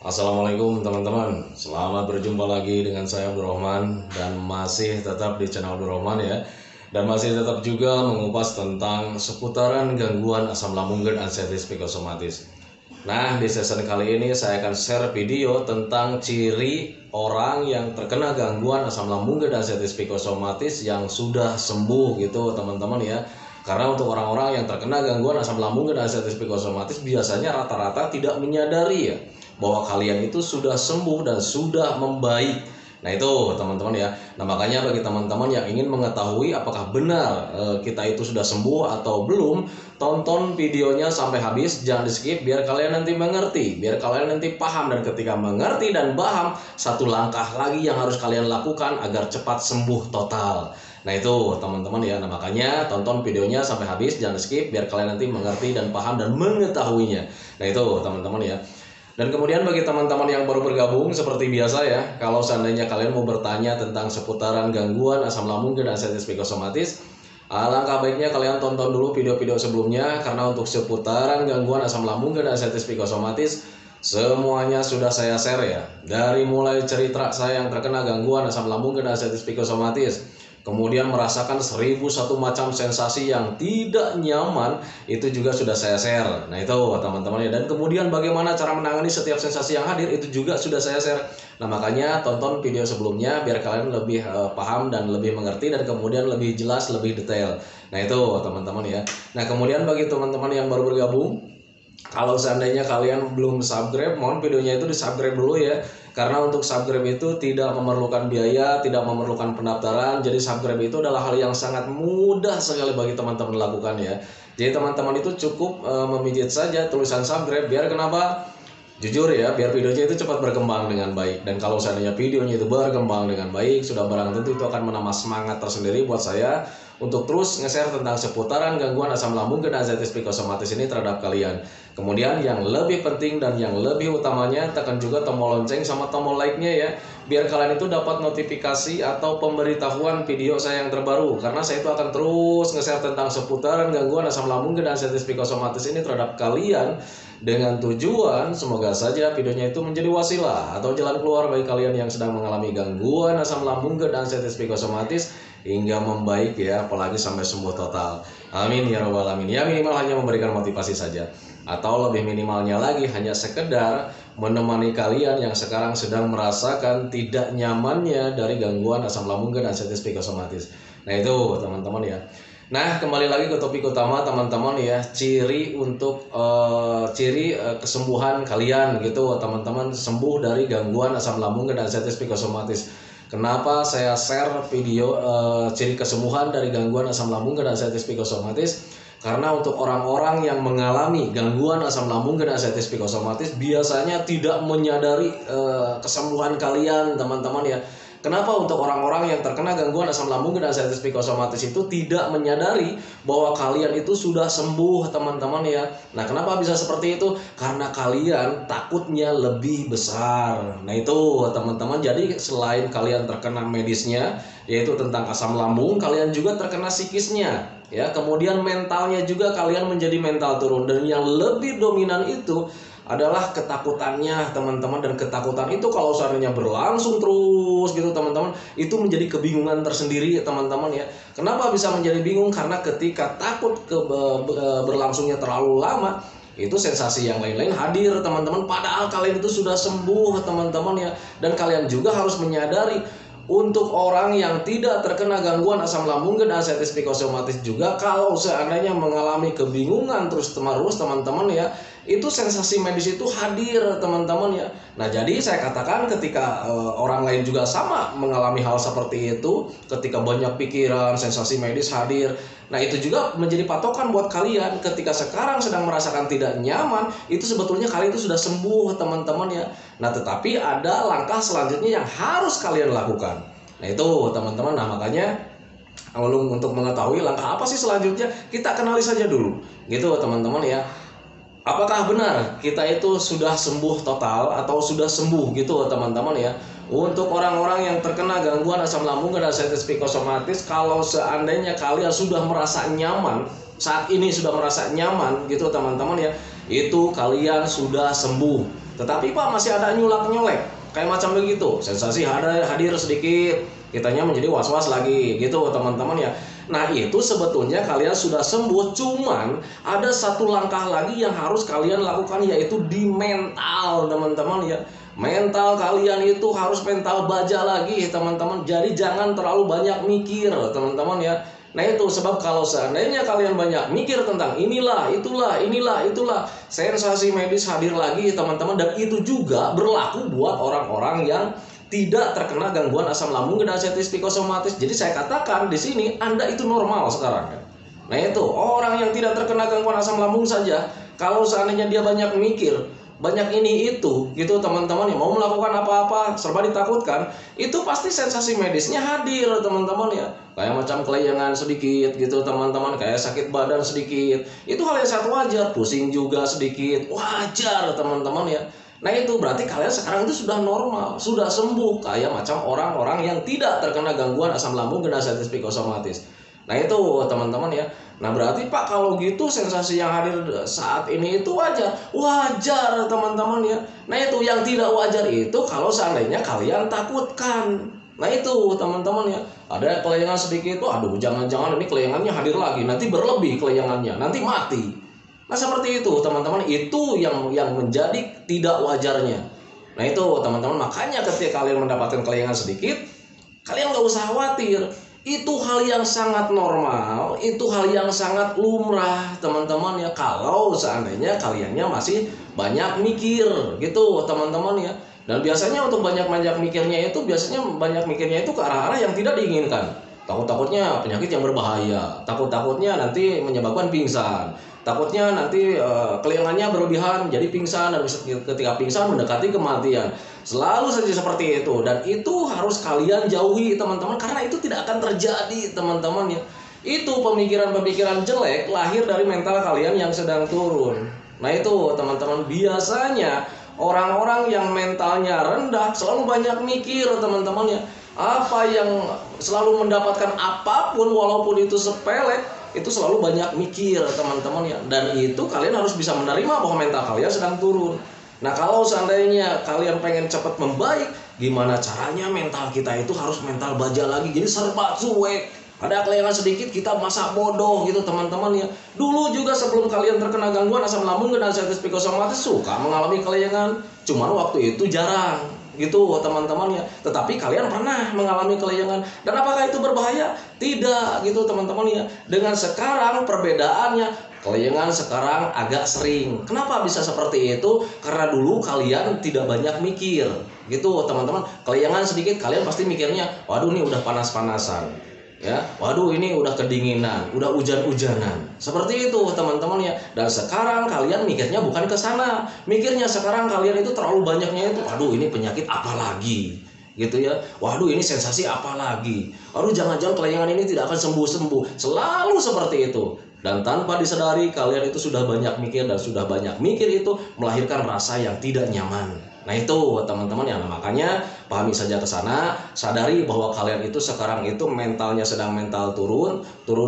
Assalamualaikum teman-teman, selamat berjumpa lagi dengan saya Abdurrahman dan masih tetap di channel Abdurrahman ya. Dan masih tetap juga mengupas tentang seputaran gangguan asam lambung dan anxiety psikosomatis. Nah, di season kali ini saya akan share video tentang ciri orang yang terkena gangguan asam lambung dan anxiety psikosomatis yang sudah sembuh gitu teman-teman ya. Karena untuk orang-orang yang terkena gangguan asam lambung dan anxiety psikosomatis biasanya rata-rata tidak menyadari ya bahwa kalian itu sudah sembuh dan sudah membaik. Nah itu teman-teman ya. Nah makanya bagi teman-teman yang ingin mengetahui apakah benar kita itu sudah sembuh atau belum, tonton videonya sampai habis, jangan di skip biar kalian nanti mengerti, biar kalian nanti paham, dan ketika mengerti dan paham, satu langkah lagi yang harus kalian lakukan agar cepat sembuh total. Nah itu teman-teman ya. Nah makanya tonton videonya sampai habis, jangan di skip biar kalian nanti mengerti dan paham dan mengetahuinya. Nah itu teman-teman ya. Dan kemudian bagi teman-teman yang baru bergabung, seperti biasa ya, kalau seandainya kalian mau bertanya tentang seputaran gangguan asam lambung dan anxiety psikosomatis, alangkah baiknya kalian tonton dulu video-video sebelumnya, karena untuk seputaran gangguan asam lambung dan anxiety psikosomatis semuanya sudah saya share ya. Dari mulai cerita saya yang terkena gangguan asam lambung dan anxiety psikosomatis, kemudian merasakan 1001 macam sensasi yang tidak nyaman, itu juga sudah saya share. Nah itu teman-teman ya. Dan kemudian bagaimana cara menangani setiap sensasi yang hadir, itu juga sudah saya share. Nah makanya tonton video sebelumnya biar kalian lebih paham dan lebih mengerti, dan kemudian lebih jelas, lebih detail. Nah itu teman-teman ya. Nah kemudian bagi teman-teman yang baru bergabung, kalau seandainya kalian belum subscribe, mohon videonya itu di subscribe dulu ya. Karena untuk subscribe itu tidak memerlukan biaya, tidak memerlukan pendaftaran. Jadi subscribe itu adalah hal yang sangat mudah sekali bagi teman-teman lakukan ya. Jadi teman-teman itu cukup memijit saja tulisan subscribe. Biar kenapa? Jujur ya, biar videonya itu cepat berkembang dengan baik. Dan kalau seandainya videonya itu berkembang dengan baik, sudah barang tentu itu akan menambah semangat tersendiri buat saya untuk terus nge-share tentang seputaran gangguan asam lambung dan anxiety psikosomatis ini terhadap kalian. Kemudian yang lebih penting dan yang lebih utamanya, tekan juga tombol lonceng sama tombol like-nya ya, biar kalian itu dapat notifikasi atau pemberitahuan video saya yang terbaru. Karena saya itu akan terus nge-share tentang seputaran gangguan asam lambung dan anxiety psikosomatis ini terhadap kalian, dengan tujuan semoga saja videonya itu menjadi wasilah atau jalan keluar bagi kalian yang sedang mengalami gangguan asam lambung dan anxiety psikosomatis hingga membaik ya, apalagi sampai sembuh total. Amin ya robbal alamin. Ya minimal hanya memberikan motivasi saja, atau lebih minimalnya lagi hanya sekedar menemani kalian yang sekarang sedang merasakan tidak nyamannya dari gangguan asam lambung dan anxiety psikosomatis. Nah itu teman-teman ya. Nah kembali lagi ke topik utama teman-teman ya, ciri untuk kesembuhan kalian gitu teman-teman, sembuh dari gangguan asam lambung dan anxiety psikosomatis. Kenapa saya share video ciri kesembuhan dari gangguan asam lambung dan anxiety psikosomatis? Karena untuk orang-orang yang mengalami gangguan asam lambung dan anxiety psikosomatis biasanya tidak menyadari kesembuhan kalian teman-teman ya. Kenapa untuk orang-orang yang terkena gangguan asam lambung dan anxiety psikosomatis itu tidak menyadari bahwa kalian itu sudah sembuh teman-teman ya. Nah kenapa bisa seperti itu? Karena kalian takutnya lebih besar. Nah itu teman-teman, jadi selain kalian terkena medisnya yaitu tentang asam lambung, kalian juga terkena psikisnya ya. Kemudian mentalnya juga kalian menjadi mental turun, dan yang lebih dominan itu adalah ketakutannya teman-teman. Dan ketakutan itu kalau seandainya berlangsung terus gitu teman-teman, itu menjadi kebingungan tersendiri teman-teman ya. Kenapa bisa menjadi bingung? Karena ketika takut berlangsungnya terlalu lama, itu sensasi yang lain-lain hadir teman-teman, padahal kalian itu sudah sembuh teman-teman ya. Dan kalian juga harus menyadari, untuk orang yang tidak terkena gangguan asam lambung dan anxiety psikosomatis juga, kalau seandainya mengalami kebingungan terus-menerus teman-teman ya, itu sensasi medis itu hadir teman-teman ya. Nah jadi saya katakan ketika orang lain juga sama mengalami hal seperti itu, ketika banyak pikiran, sensasi medis hadir. Nah itu juga menjadi patokan buat kalian ketika sekarang sedang merasakan tidak nyaman, itu sebetulnya kalian itu sudah sembuh teman-teman ya. Nah tetapi ada langkah selanjutnya yang harus kalian lakukan. Nah itu teman-teman, nah makanya untuk mengetahui langkah apa sih selanjutnya, kita kenali saja dulu gitu teman-teman ya. Apakah benar kita itu sudah sembuh total atau sudah sembuh gitu teman-teman ya. Untuk orang-orang yang terkena gangguan asam lambung dan anxiety psikosomatis, kalau seandainya kalian sudah merasa nyaman, saat ini sudah merasa nyaman gitu teman-teman ya, itu kalian sudah sembuh. Tetapi Pak masih ada nyulak-nyolek kayak macam begitu, sensasi hadir sedikit, kitanya menjadi was-was lagi gitu teman-teman ya. Nah itu sebetulnya kalian sudah sembuh, cuman ada satu langkah lagi yang harus kalian lakukan, yaitu di mental teman-teman ya. Mental kalian itu harus mental baja lagi teman-teman. Jadi jangan terlalu banyak mikir teman-teman ya. Nah itu sebab kalau seandainya kalian banyak mikir tentang inilah, itulah, sensasi medis hadir lagi teman-teman. Dan itu juga berlaku buat orang-orang yang tidak terkena gangguan asam lambung dan artritis psikosomatis. Jadi saya katakan di sini Anda itu normal sekarang. Nah itu orang yang tidak terkena gangguan asam lambung saja, kalau seandainya dia banyak mikir, banyak ini itu gitu teman-teman ya, mau melakukan apa-apa serba ditakutkan, itu pasti sensasi medisnya hadir teman-teman ya. Kayak macam kelayangan sedikit gitu teman-teman, kayak sakit badan sedikit, itu hal yang sangat wajar. Pusing juga sedikit, wajar teman-teman ya. Nah itu berarti kalian sekarang itu sudah normal, sudah sembuh, kayak macam orang-orang yang tidak terkena gangguan asam lambung dan artritis psikosomatis. Nah itu teman-teman ya. Nah berarti Pak kalau gitu sensasi yang hadir saat ini itu wajar. Wajar teman-teman ya. Nah itu yang tidak wajar itu kalau seandainya kalian takutkan. Nah itu teman-teman ya. Ada kelayangan sedikit, aduh jangan-jangan ini kelayangannya hadir lagi, nanti berlebih kelayangannya, nanti mati. Nah seperti itu teman-teman, itu yang menjadi tidak wajarnya. Nah itu teman-teman, makanya ketika kalian mendapatkan kelayangan sedikit, kalian nggak usah khawatir. Itu hal yang sangat normal, itu hal yang sangat lumrah teman-teman ya. Kalau seandainya kaliannya masih banyak mikir gitu teman-teman ya. Dan biasanya untuk banyak mikirnya itu, biasanya banyak mikirnya itu ke arah-arah yang tidak diinginkan. Takutnya penyakit yang berbahaya, takutnya nanti menyebabkan pingsan, takutnya nanti kelayangannya berlebihan jadi pingsan, dan ketika pingsan mendekati kematian. Selalu saja seperti itu, dan itu harus kalian jauhi teman-teman, karena itu tidak akan terjadi teman-teman ya. Itu pemikiran-pemikiran jelek lahir dari mental kalian yang sedang turun. Nah itu teman-teman, biasanya orang-orang yang mentalnya rendah selalu banyak mikir teman-teman ya. Apa yang selalu mendapatkan apapun walaupun itu sepele, itu selalu banyak mikir teman-teman ya. Dan itu kalian harus bisa menerima bahwa mental kalian sedang turun. Nah kalau seandainya kalian pengen cepat membaik, gimana caranya? Mental kita itu harus mental baja lagi, jadi serba cuek. Ada kelayangan sedikit kita masa bodoh gitu teman-teman ya. Dulu juga sebelum kalian terkena gangguan asam lambung dan artritis psikosomatis suka mengalami kelayangan, cuman waktu itu jarang gitu teman-teman ya. Tetapi kalian pernah mengalami kelayangan, dan apakah itu berbahaya? Tidak gitu teman-teman ya. Dengan sekarang perbedaannya, kelayangan sekarang agak sering. Kenapa bisa seperti itu? Karena dulu kalian tidak banyak mikir gitu teman-teman. Kelayangan sedikit kalian pasti mikirnya, waduh ini udah panas-panasan ya, waduh ini udah kedinginan, udah hujan-hujanan. Seperti itu teman-teman ya. Dan sekarang kalian mikirnya bukan ke sana. Mikirnya sekarang kalian itu terlalu banyaknya itu, waduh ini penyakit apa lagi gitu ya. Waduh ini sensasi apa lagi. Waduh jangan-jangan kelayangan ini tidak akan sembuh-sembuh. Selalu seperti itu. Dan tanpa disadari kalian itu sudah banyak mikir, dan sudah banyak mikir itu melahirkan rasa yang tidak nyaman. Nah itu teman-teman ya. Makanya pahami saja ke sana, sadari bahwa kalian itu sekarang itu mentalnya sedang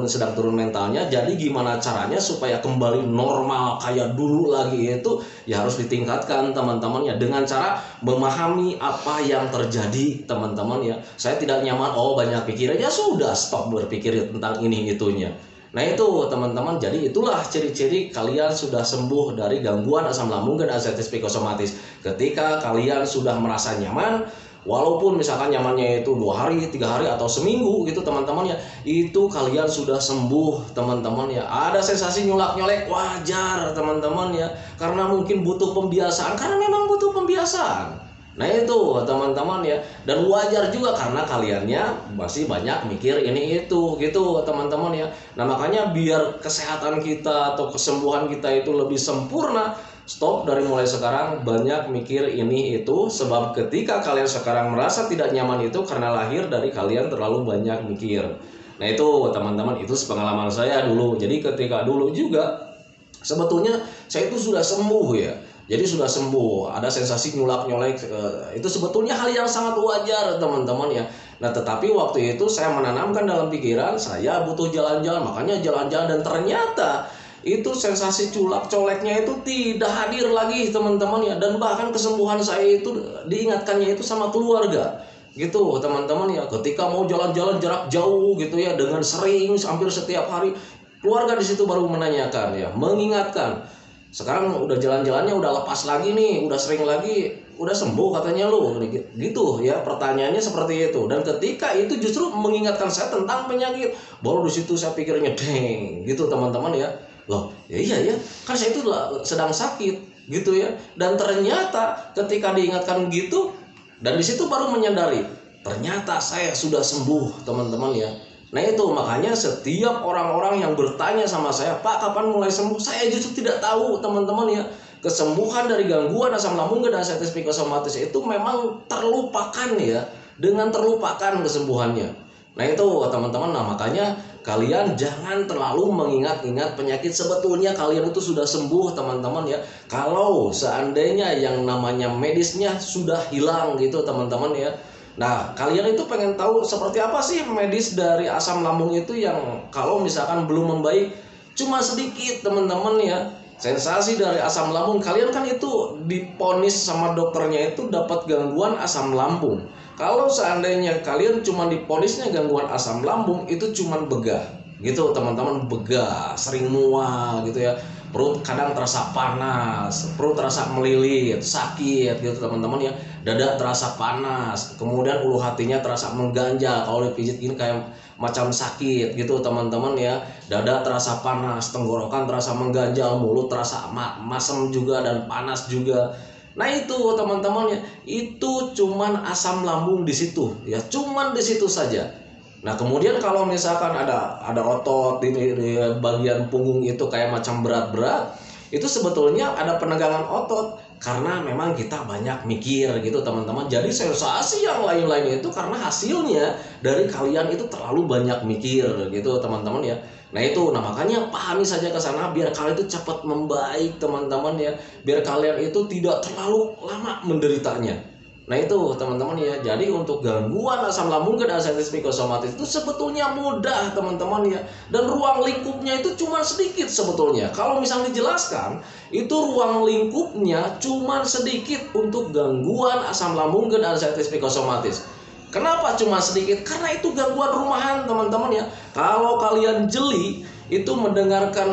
sedang turun mentalnya. Jadi gimana caranya supaya kembali normal kayak dulu lagi, itu ya harus ditingkatkan teman-teman ya, dengan cara memahami apa yang terjadi teman-teman ya. Saya tidak nyaman, banyak pikiran, ya sudah stop berpikir tentang ini itunya. Nah itu teman-teman, jadi itulah ciri-ciri kalian sudah sembuh dari gangguan asam lambung dan artritis psikosomatis. Ketika kalian sudah merasa nyaman, walaupun misalkan nyamannya itu 2 hari, 3 hari, atau seminggu gitu teman-teman ya, itu kalian sudah sembuh teman-teman ya. Ada sensasi nyolak-nyolek, wajar teman-teman ya, karena mungkin butuh pembiasaan, karena memang butuh pembiasaan. Nah itu teman-teman ya. Dan wajar juga karena kaliannya masih banyak mikir ini itu gitu teman-teman ya. Nah makanya biar kesehatan kita atau kesembuhan kita itu lebih sempurna, stop dari mulai sekarang banyak mikir ini itu. Sebab ketika kalian sekarang merasa tidak nyaman itu karena lahir dari kalian terlalu banyak mikir. Nah itu teman-teman, itu pengalaman saya dulu. Jadi ketika dulu juga sebetulnya saya itu sudah sembuh ya. Jadi sudah sembuh, ada sensasi nyolak-nyolek, itu sebetulnya hal yang sangat wajar teman-teman ya. Nah tetapi waktu itu saya menanamkan dalam pikiran saya butuh jalan-jalan, makanya jalan-jalan, dan ternyata itu sensasi culak coleknya itu tidak hadir lagi teman-teman ya, dan bahkan kesembuhan saya itu diingatkannya itu sama keluarga gitu teman-teman ya. Ketika mau jalan-jalan jarak jauh gitu ya, dengan sering hampir setiap hari, keluarga di situ baru menanyakan ya, mengingatkan, sekarang udah jalan-jalannya udah lepas lagi nih, udah sering lagi, udah sembuh katanya lu gitu ya. Pertanyaannya seperti itu, dan ketika itu justru mengingatkan saya tentang penyakit, baru di situ saya pikirnya deng gitu teman-teman ya. Loh ya iya ya, kan saya itu sedang sakit gitu ya. Dan ternyata ketika diingatkan gitu, dan di situ baru menyadari ternyata saya sudah sembuh teman-teman ya. Nah itu makanya setiap orang-orang yang bertanya sama saya, Pak kapan mulai sembuh, saya justru tidak tahu teman-teman ya. Kesembuhan dari gangguan asam lambung dan ascites psikosomatis itu memang terlupakan ya, dengan terlupakan kesembuhannya. Nah itu teman-teman, nah makanya kalian jangan terlalu mengingat-ingat penyakit, sebetulnya kalian itu sudah sembuh teman-teman ya. Kalau seandainya yang namanya medisnya sudah hilang gitu teman-teman ya. Nah, kalian itu pengen tahu seperti apa sih medis dari asam lambung itu yang kalau misalkan belum membaik cuma sedikit teman-teman ya. Sensasi dari asam lambung, kalian kan itu diponis sama dokternya itu dapat gangguan asam lambung. Kalau seandainya kalian cuma diponisnya gangguan asam lambung, itu cuma begah gitu teman-teman, begah, sering mual gitu ya. Perut kadang terasa panas, perut terasa melilit, sakit gitu teman-teman ya. Dada terasa panas, kemudian ulu hatinya terasa mengganjal, kalau dipijit gini kayak macam sakit gitu teman-teman ya. Dada terasa panas, tenggorokan terasa mengganjal, mulut terasa masam juga dan panas juga. Nah itu teman-teman ya, itu cuman asam lambung di situ ya, cuman di situ saja. Nah kemudian kalau misalkan ada otot di bagian punggung itu kayak macam berat-berat, itu sebetulnya ada penegangan otot karena memang kita banyak mikir gitu teman-teman. Jadi sensasi yang lain-lain itu karena hasilnya dari kalian itu terlalu banyak mikir gitu teman-teman ya. Nah itu, nah makanya pahami saja ke sana biar kalian itu cepat membaik teman-teman ya, biar kalian itu tidak terlalu lama menderitanya. Nah itu teman-teman ya, jadi untuk gangguan asam lambung dan ascites psikosomatis itu sebetulnya mudah teman-teman ya, dan ruang lingkupnya itu cuma sedikit sebetulnya. Kalau misalnya dijelaskan, itu ruang lingkupnya cuma sedikit untuk gangguan asam lambung dan ascites psikosomatis. Kenapa cuma sedikit? Karena itu gangguan rumahan teman-teman ya. Kalau kalian jeli itu mendengarkan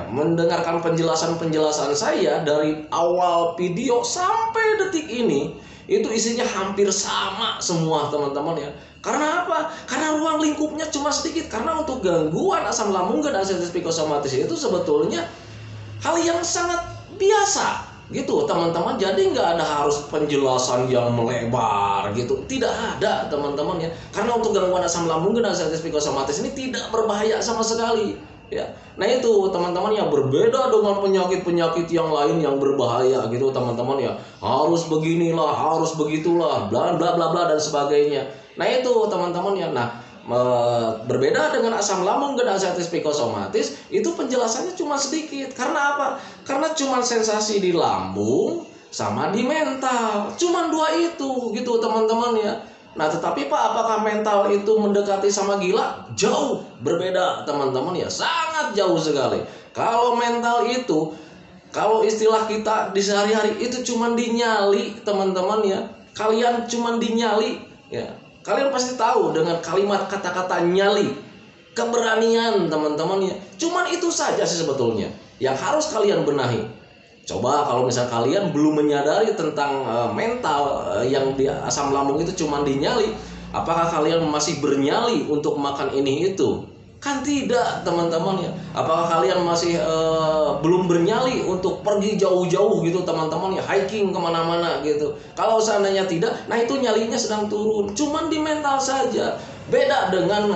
mendengarkan penjelasan-penjelasan saya dari awal video sampai detik ini, itu isinya hampir sama semua teman-teman ya. Karena apa? Karena ruang lingkupnya cuma sedikit. Karena untuk gangguan asam lambung dan ascites psikosomatis itu sebetulnya hal yang sangat biasa gitu teman-teman. Jadi nggak ada harus penjelasan yang melebar gitu, tidak ada teman-teman ya. Karena untuk gangguan asam lambung dan ascites psikosomatis ini tidak berbahaya sama sekali ya. Nah itu teman-teman ya, berbeda dengan penyakit-penyakit yang lain yang berbahaya gitu teman-teman ya, harus beginilah, harus begitulah, bla bla bla bla dan sebagainya. Nah itu teman-teman ya. Nah berbeda dengan asam lambung dan ascites psikosomatis, itu penjelasannya cuma sedikit. Karena apa? Karena cuma sensasi di lambung sama di mental, cuma dua itu gitu teman-teman ya. Nah tetapi Pak, apakah mental itu mendekati sama gila? Jauh berbeda teman-teman ya, sangat jauh sekali. Kalau mental itu, kalau istilah kita di sehari-hari itu cuma dinyali teman-teman ya. Kalian cuma dinyali ya. Kalian pasti tahu dengan kalimat kata-kata nyali, keberanian teman-teman ya. Cuman itu saja sih sebetulnya yang harus kalian benahi. Coba kalau misal kalian belum menyadari tentang mental yang di asam lambung itu cuman dinyali, apakah kalian masih bernyali untuk makan ini itu? Kan tidak teman-teman ya. Apakah kalian masih belum bernyali untuk pergi jauh-jauh gitu teman-teman ya, hiking kemana-mana gitu? Kalau seandainya tidak, nah itu nyalinya sedang turun, cuman di mental saja. Beda dengan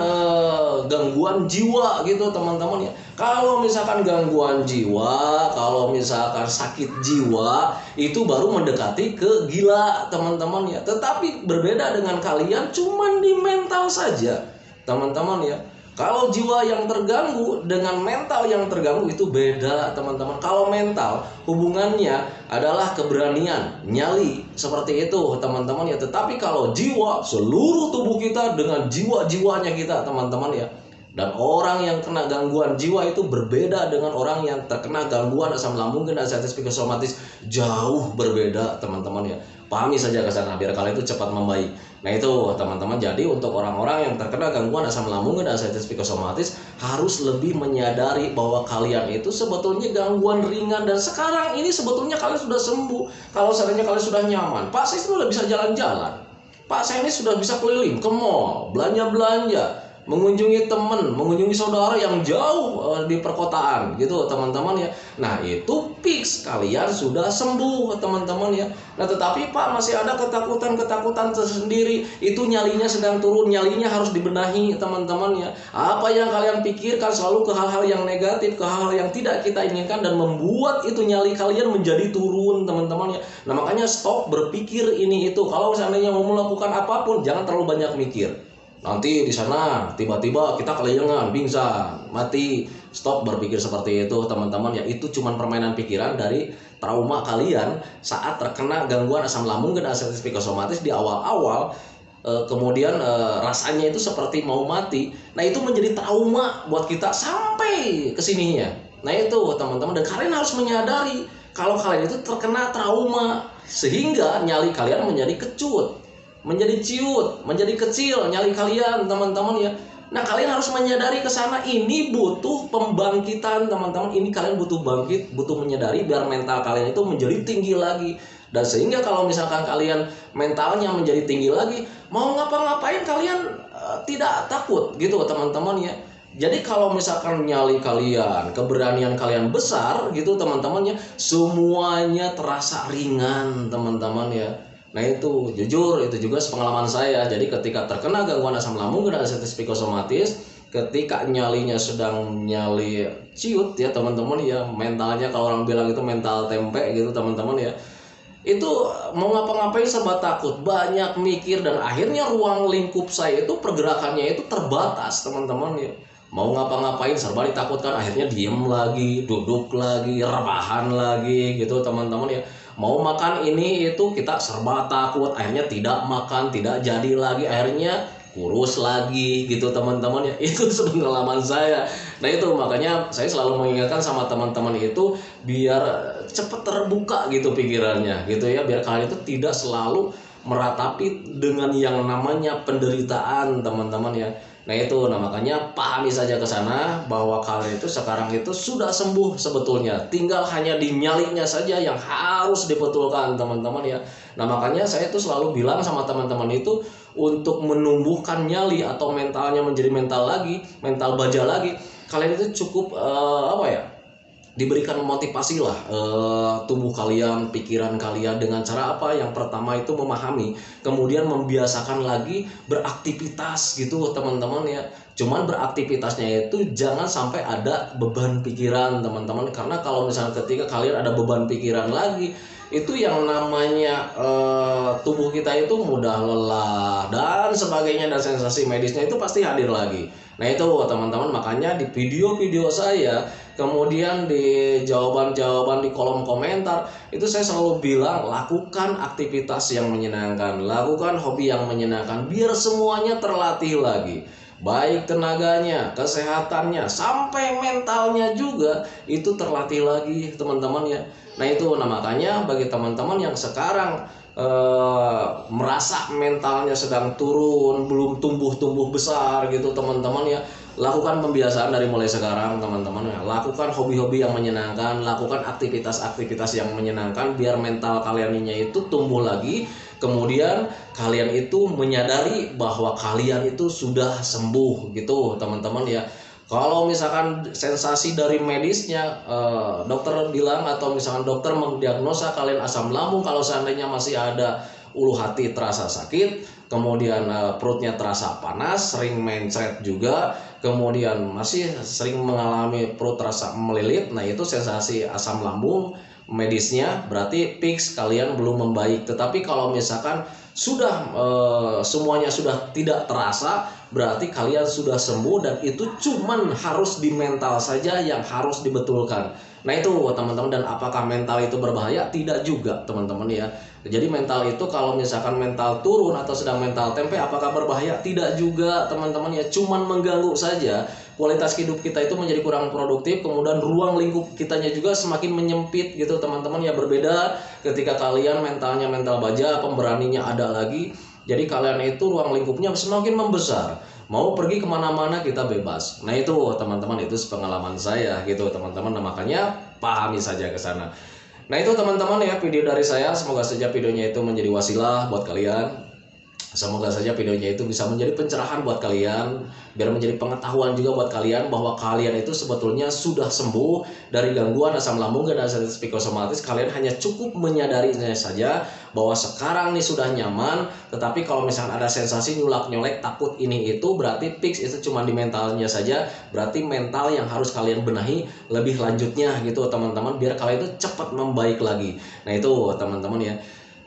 gangguan jiwa gitu teman-teman ya. Kalau misalkan gangguan jiwa, kalau misalkan sakit jiwa, itu baru mendekati ke gila teman-teman ya. Tetapi berbeda dengan kalian cuman di mental saja teman-teman ya. Kalau jiwa yang terganggu dengan mental yang terganggu itu beda teman-teman. Kalau mental hubungannya adalah keberanian, nyali, seperti itu teman-teman ya. Tetapi kalau jiwa, seluruh tubuh kita dengan jiwa-jiwanya kita teman-teman ya. Dan orang yang kena gangguan jiwa itu berbeda dengan orang yang terkena gangguan asam lambung dan ascites psikosomatis, jauh berbeda teman-teman ya. Pahami saja ke sana biar kalian itu cepat membaik. Nah itu teman-teman, jadi untuk orang-orang yang terkena gangguan asam lambung dan ascites psikosomatis harus lebih menyadari bahwa kalian itu sebetulnya gangguan ringan dan sekarang ini sebetulnya kalian sudah sembuh. Kalau seandainya kalian sudah nyaman, Pak saya sudah bisa jalan-jalan, Pak saya ini sudah bisa keliling ke mall, belanja-belanja, mengunjungi teman, mengunjungi saudara yang jauh di perkotaan gitu teman-teman ya. Nah itu fix kalian sudah sembuh teman-teman ya. Nah tetapi Pak masih ada ketakutan-ketakutan tersendiri, itu nyalinya sedang turun, nyalinya harus dibenahi teman-teman ya. Apa yang kalian pikirkan selalu ke hal-hal yang negatif, ke hal-hal yang tidak kita inginkan dan membuat itu nyali kalian menjadi turun teman-teman ya. Nah makanya stop berpikir ini itu. Kalau seandainya mau melakukan apapun jangan terlalu banyak mikir. Nanti di sana tiba-tiba kita kelayangan, pingsan, mati. Stop berpikir seperti itu teman-teman ya. Itu cuma permainan pikiran dari trauma kalian saat terkena gangguan asam lambung dan ascites psikosomatis di awal-awal. Kemudian rasanya itu seperti mau mati. Nah itu menjadi trauma buat kita sampai kesininya. Nah itu teman-teman, dan kalian harus menyadari kalau kalian itu terkena trauma sehingga nyali kalian menjadi kecut, menjadi ciut, menjadi kecil nyali kalian teman-teman ya. Nah kalian harus menyadari ke sana, ini butuh pembangkitan teman-teman. Ini kalian butuh bangkit, butuh menyadari biar mental kalian itu menjadi tinggi lagi. Dan sehingga kalau misalkan kalian mentalnya menjadi tinggi lagi, mau ngapa-ngapain kalian tidak takut gitu teman-teman ya. Jadi kalau misalkan nyali kalian, keberanian kalian besar gitu teman-teman ya, semuanya terasa ringan teman-teman ya. Nah itu jujur, itu juga pengalaman saya. Jadi ketika terkena gangguan asam lambung dan ascites psikosomatis, ketika nyalinya sedang nyali ciut ya teman-teman ya, mentalnya kalau orang bilang itu mental tempe gitu teman-teman ya, itu mau ngapa-ngapain serba takut, banyak mikir, dan akhirnya ruang lingkup saya itu pergerakannya itu terbatas teman-teman ya. Mau ngapa-ngapain serba ditakutkan, akhirnya diem lagi, duduk lagi, rebahan lagi gitu teman-teman ya. Mau makan ini itu kita serba takut, akhirnya tidak makan, tidak jadi lagi, akhirnya kurus lagi gitu teman-teman ya. Itu pengalaman saya. Nah itu makanya saya selalu mengingatkan sama teman-teman itu biar cepet terbuka gitu pikirannya gitu ya, biar kalian itu tidak selalu meratapi dengan yang namanya penderitaan teman-teman ya. Nah itu, nah makanya pahami saja ke sana bahwa kalian itu sekarang itu sudah sembuh sebetulnya. Tinggal hanya di nyalinya saja yang harus dibetulkan teman-teman ya. Nah makanya saya itu selalu bilang sama teman-teman itu untuk menumbuhkan nyali atau mentalnya menjadi mental lagi, mental baja lagi. Kalian itu cukup diberikan motivasi lah tubuh kalian, pikiran kalian dengan cara apa? Yang pertama itu memahami, kemudian membiasakan lagi beraktivitas gitu teman-teman ya. Cuman beraktivitasnya itu jangan sampai ada beban pikiran teman-teman, karena kalau misalnya ketika kalian ada beban pikiran lagi, itu yang namanya tubuh kita itu mudah lelah dan sebagainya, dan sensasi medisnya itu pasti hadir lagi. Nah itu teman-teman, makanya di video-video saya, kemudian di jawaban-jawaban di kolom komentar, itu saya selalu bilang lakukan aktivitas yang menyenangkan, lakukan hobi yang menyenangkan, biar semuanya terlatih lagi. Baik tenaganya, kesehatannya, sampai mentalnya juga itu terlatih lagi teman-teman ya. Nah itu, nah makanya bagi teman-teman yang sekarang merasa mentalnya sedang turun, belum tumbuh besar gitu teman-teman ya, lakukan pembiasaan dari mulai sekarang teman-teman ya. Lakukan hobi-hobi yang menyenangkan, lakukan aktivitas-aktivitas yang menyenangkan biar mental kaliannya itu tumbuh lagi. Kemudian kalian itu menyadari bahwa kalian itu sudah sembuh gitu teman-teman ya. Kalau misalkan sensasi dari medisnya, dokter bilang atau misalkan dokter mendiagnosa kalian asam lambung, kalau seandainya masih ada ulu hati terasa sakit, kemudian perutnya terasa panas, sering mencret juga, kemudian masih sering mengalami perut terasa melilit, nah itu sensasi asam lambung medisnya, berarti fix kalian belum membaik. Tetapi kalau misalkan sudah semuanya sudah tidak terasa, berarti kalian sudah sembuh, dan itu cuman harus di mental saja yang harus dibetulkan. Nah itu teman-teman, dan apakah mental itu berbahaya? Tidak juga teman-teman ya. Jadi mental itu kalau misalkan mental turun atau sedang mental tempe, apakah berbahaya? Tidak juga teman-teman ya, cuman mengganggu saja. Kualitas hidup kita itu menjadi kurang produktif, kemudian ruang lingkup kitanya juga semakin menyempit gitu teman-teman ya. Berbeda ketika kalian mentalnya mental baja, pemberaninya ada lagi, jadi kalian itu ruang lingkupnya semakin membesar, mau pergi kemana-mana kita bebas. Nah itu teman-teman, itu pengalaman saya gitu teman-teman. Nah, makanya pahami saja ke sana. Nah itu teman-teman ya, video dari saya. Semoga saja videonya itu menjadi wasilah buat kalian. Semoga saja videonya itu bisa menjadi pencerahan buat kalian, biar menjadi pengetahuan juga buat kalian bahwa kalian itu sebetulnya sudah sembuh dari gangguan asam lambung dan asam psikosomatis. Kalian hanya cukup menyadarinya saja bahwa sekarang nih sudah nyaman. Tetapi kalau misalkan ada sensasi nyulak-nyolek, takut ini itu, berarti fix itu cuma di mentalnya saja. Berarti mental yang harus kalian benahi lebih lanjutnya gitu teman-teman, biar kalian itu cepat membaik lagi. Nah itu teman-teman ya.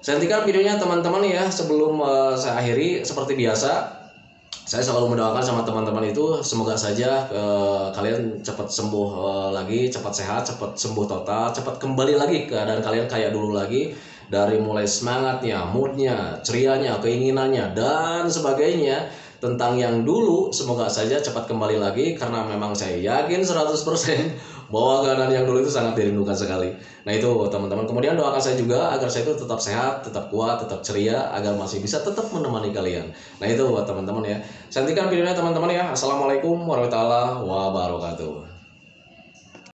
Saya hentikan videonya teman-teman ya. Sebelum saya akhiri, seperti biasa, saya selalu mendoakan sama teman-teman itu semoga saja kalian cepat sembuh lagi, cepat sehat, cepat sembuh total, cepat kembali lagi keadaan kalian kayak dulu lagi. Dari mulai semangatnya, moodnya, cerianya, keinginannya, dan sebagainya tentang yang dulu, semoga saja cepat kembali lagi. Karena memang saya yakin 100% bahwa keadaan yang dulu itu sangat dirindukan sekali. Nah itu teman-teman, kemudian doakan saya juga agar saya itu tetap sehat, tetap kuat, tetap ceria, agar masih bisa tetap menemani kalian. Nah itu teman-teman ya. Saya hentikan videonya teman-teman ya. Assalamualaikum warahmatullahi wabarakatuh.